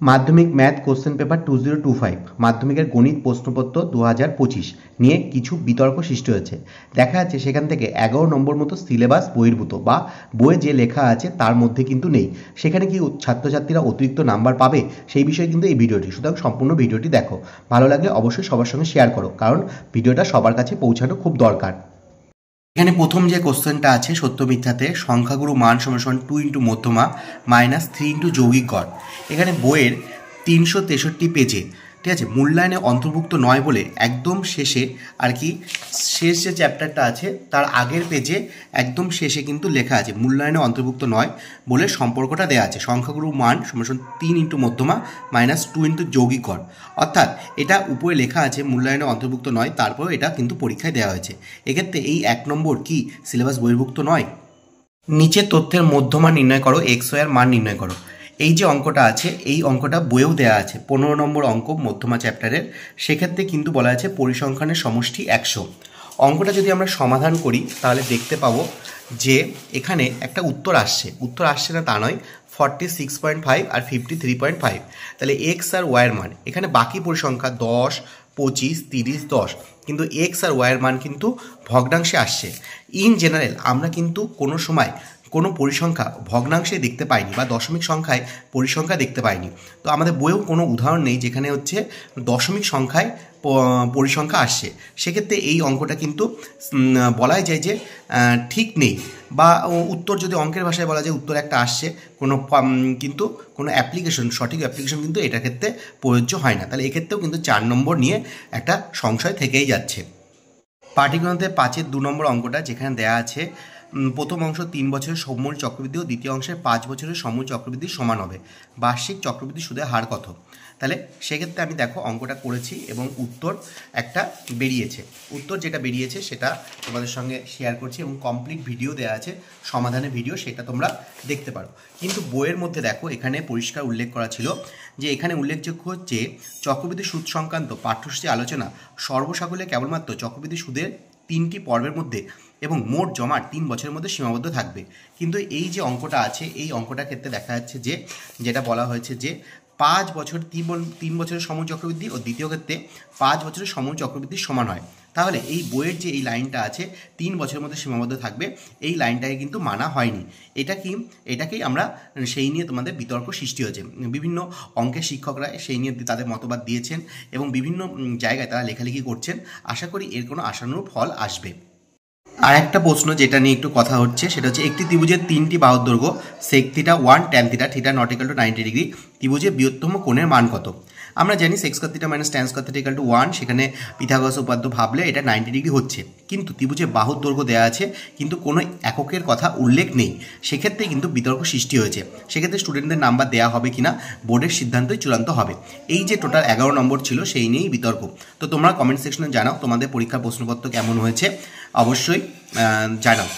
মাধ্যমিক math question paper 2025 মাধ্যমিকের গণিত প্রশ্নপত্র 2025 নিয়ে কিছু বিতর্ক সৃষ্টি হয়েছে। দেখা যাচ্ছে সেখান থেকে 11 নম্বর মতো সিলেবাস বহির্ভূত বা বইয়ে যে লেখা আছে তার মধ্যে কিন্তু নেই। সেখানে কি ছাত্রছাত্রীরা অতিরিক্ত নাম্বার পাবে সেই বিষয়ে কিন্তু এই ভিডিওটি, সুতরাং সম্পূর্ণ ভিডিওটি দেখো। ভালো লাগলে অবশ্যই সবার সঙ্গে শেয়ার করো, কারণ ভিডিওটা সবার কাছে পৌঁছানো খুব দরকার। এখানে প্রথম যে কোশ্চেনটা আছে সত্য মিথ্যাতে সংখ্যাগুরু মান সমান 2 ইন্টু মধ্যমা মাইনাস 3 ইন্টু যৌগিক গড়। এখানে বইয়ের 363 পেজে, ঠিক আছে, মূল্যায়নে অন্তর্ভুক্ত নয় বলে একদম শেষে আর কি, শেষ যে চ্যাপ্টারটা আছে তার আগের পেজে একদম শেষে কিন্তু লেখা আছে মূল্যায়নে অন্তর্ভুক্ত নয় বলে সম্পর্কটা দেওয়া আছে সংখ্যাগুরু মান সমান 3 ইন্টু মধ্যমা মাইনাস 2 ইন্টু যৌগিক গড়। অর্থাৎ এটা উপরে লেখা আছে মূল্যায়নে অন্তর্ভুক্ত নয়, তারপর এটা কিন্তু পরীক্ষায় দেওয়া হয়েছে। এক্ষেত্রে এই 1 নম্বর কি সিলেবাস বহির্ভুক্ত নয়? নিচের তথ্যের মধ্যমা নির্ণয় করো, এক্স ওয়াই এর মান নির্ণয় করো। এই যে অঙ্কটা আছে এই অঙ্কটা বইয়েও দেওয়া আছে, 15 নম্বর অঙ্ক মধ্যমা চ্যাপ্টারের। সেক্ষেত্রে কিন্তু বলা আছে পরিসংখ্যানের সমষ্টি 100। অঙ্কটা যদি আমরা সমাধান করি তাহলে দেখতে পাবো যে এখানে একটা উত্তর আসছে না তা নয়, 46.5 আর 53.5। তাহলে এক্স আর ওয়াইয়ের মান, এখানে বাকি পরিসংখ্যা 10, 25, 30, 10, কিন্তু এক্স আর ওয়াইয়ের মান কিন্তু ভগ্নাংশে আসছে। ইন জেনারেল আমরা কিন্তু কোনো সময় কোনো পরিসংখ্যা ভগ্নাংশে দেখতে পাইনি বা দশমিক সংখ্যায় পরিসংখ্যা দেখতে পাইনি। তো আমাদের বইয়েও কোনো উদাহরণ নেই যেখানে হচ্ছে দশমিক সংখ্যায় পরিসংখ্যা আসছে। সেক্ষেত্রে এই অঙ্কটা কিন্তু বলাই যায় যে ঠিক নেই, বা উত্তর যদি অঙ্কের ভাষায় বলা যায় উত্তর একটা আসছে, কোনো কিন্তু কোনো সঠিক অ্যাপ্লিকেশন কিন্তু এটার ক্ষেত্রে প্রযোজ্য হয় না। তাহলে এক্ষেত্রেও কিন্তু 4 নম্বর নিয়ে একটা সংশয় থেকেই যাচ্ছে। পাটিগণিতের 5-এর 2 নম্বর অঙ্কটা যেখানে দেওয়া আছে প্রথম অংশ 3 বছরের সমূল চক্রবৃদ্ধি ও দ্বিতীয় অংশে 5 বছরের সমূল চক্রবৃদ্ধি সমান হবে, বার্ষিক চক্রবৃদ্ধি সুদের হার কত? তাহলে সেক্ষেত্রে আমি দেখো অঙ্কটা করেছি এবং উত্তর একটা বেরিয়েছে। উত্তর যেটা বেরিয়েছে সেটা তোমাদের সঙ্গে শেয়ার করছি এবং কমপ্লিট ভিডিও দেওয়া আছে, সমাধানের ভিডিও, সেটা তোমরা দেখতে পারো। কিন্তু বইয়ের মধ্যে দেখো এখানে পরিষ্কার উল্লেখ করা ছিল যে এখানে উল্লেখযোগ্য হচ্ছে চক্রবৃদ্ধি সুদ সংক্রান্ত পাঠ্যসূচি আলোচনা সর্বসাকুল্যে কেবলমাত্র চক্রবৃদ্ধি সুদের 3টি পর্বের মধ্যে এবং মোট জমার 3 বছরের মধ্যে সীমাবদ্ধ থাকবে। কিন্তু এই যে অঙ্কটা আছে এই অঙ্কটার ক্ষেত্রে দেখা যাচ্ছে যে যেটা বলা হয়েছে যে 5 বছর 3 বছরের সমূল চক্রবৃদ্ধি ও দ্বিতীয় ক্ষেত্রে 5 বছরের সমূল চক্রবৃদ্ধির সমান হয়। তাহলে এই বইয়ের যে এই লাইনটা আছে 3 বছরের মধ্যে সীমাবদ্ধ থাকবে, এই লাইনটাকে কিন্তু মানা হয়নি। এটাকেই আমরা সেই নিয়ে তোমাদের বিতর্ক সৃষ্টি হয়েছে। বিভিন্ন অঙ্কের শিক্ষকরা সেই নিয়ে তাদের মতবাদ দিয়েছেন এবং বিভিন্ন জায়গায় তারা লেখালেখি করছেন। আশা করি এর কোনো আশানুরূপ ফল আসবে। আর একটা প্রশ্ন যেটা নিয়ে একটু কথা হচ্ছে সেটা হচ্ছে একটি ত্রিভুজের 3টি বাহুর দৈর্ঘ্য sec θ 1 tan θ θ not equal to 90 degree, ত্রিভুজের বৃহত্তম কোণের মান কত? আমরা জানি sec square θ minus tan square θ equal to 1, সেখানে পিথাগোরাস উপপাদ্য ভাবলে এটা 90 ডিগ্রি হচ্ছে। কিন্তু ত্রিভুজের বাহুর দৈর্ঘ্য দেওয়া আছে কিন্তু কোনো এককের কথা উল্লেখ নেই, সেক্ষেত্রে কিন্তু বিতর্ক সৃষ্টি হয়েছে। সেক্ষেত্রে স্টুডেন্টদের নাম্বার দেওয়া হবে কিনা বোর্ডের সিদ্ধান্তই চূড়ান্ত হবে। এই যে টোটাল 11 নম্বর ছিল সেই নিয়েই বিতর্ক। তো তোমরা কমেন্ট সেকশনে জানাও তোমাদের পরীক্ষার প্রশ্নপত্র কেমন হয়েছে, অবশ্যই জানাও।